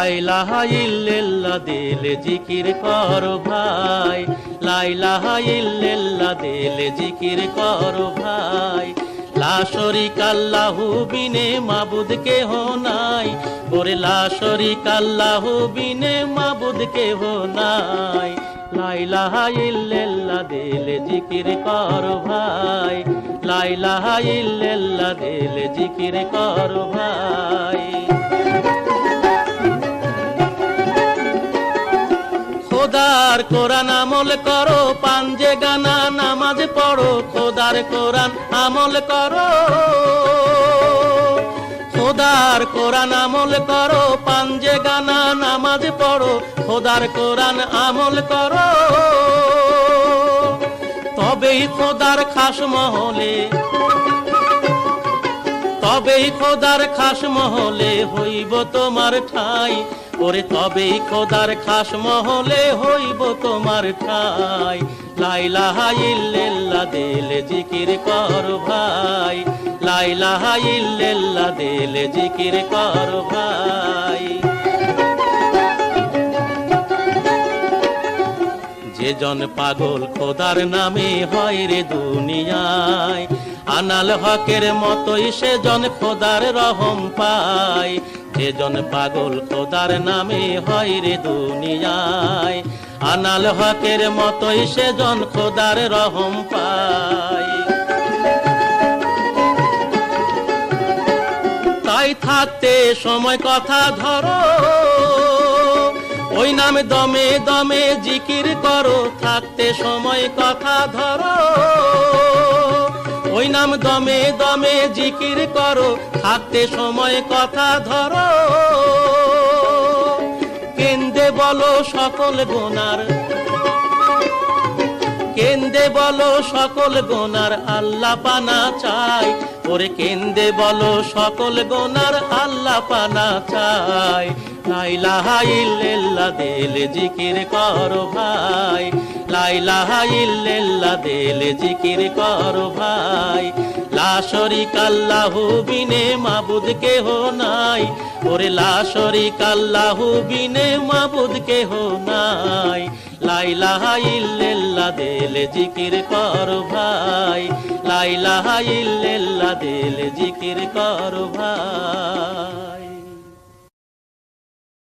লা ইলাহা ইল্লাল্লাহ দিলে জিকির করো ভাই, লা ইলাহা ইল্লাল্লাহ দিলে জিকির করো ভাই। লা শরীকা লাহু বিনে মাবুদ কেহ নাই, ওরে লা শরীকা লাহু বিনে মাবুদ কেহ নাই। লা ইলাহা ইল্লাল্লাহ দিলে জিকির করো ভাই, লা ইলাহা ইল্লাল্লাহ দিলে জিকির করো ভাই। খোদার কোরআন আমল করো, পাঞ্জে গানা নামাজ পড়ো, খোদার কোরআন আমল করো। খোদার কোরআন আমল করো, পাঞ্জে গানা নামাজ পড়ো, খোদার কোরআন আমল করো। তবেই খোদার খাস মহলে, তবেই খোদার খাস মহলে হইব তোমার ঠাই, ওরে তবেই খোদার খাস মহলে হইব তোমার ঠাই। লা ইলাহা ইল্লাল্লাহ দিলে জিকির করো ভাই, লা ইলাহা ইল্লাল্লাহ দিলে জিকির করো ভাই। যে জন পাগল খোদার নামে হয় রে দুনিয়ায়, আনাল হকের মতোই সে জন খোদার রহম পায়। যে জন পাগল খোদার নামে হয় রে দুনিয়ায়, আনাল হকের মতোই সে জন খোদার রহম পায়। তাই থাকতে সময় কথা ধরো, ওই নাম দমে দমে জিকির করো, থাকতে সময় কথা ধরো। ওই নাম দমে দমে জিকির করো, থাকতে সময় কথা ধরো। কেন্দে বলো সকল গুনার, কেন্দে বলো সকল গুনার আল্লাহ পানা চাই, ওরে কেন্দে বলো সকল গুনার আল্লাহ পানা চাই। লা ইলাহা ইল্লাল্লাহ দিলে জিকির করো ভাই, লা ইলাহা ইল্লাল্লাহ দিলে জিকির করো ভাই। লা শরীকা লাহু বিনে মাবুদ কেহ নাই, ওরে লা শরীকা লাহু বিনে মাবুদ কেহ নাই। লা ইলাহা ইল্লাল্লাহ দিলে জিকির করো ভাই, লা ইলাহা ইল্লাল্লাহ দিলে জিকির করো ভাই।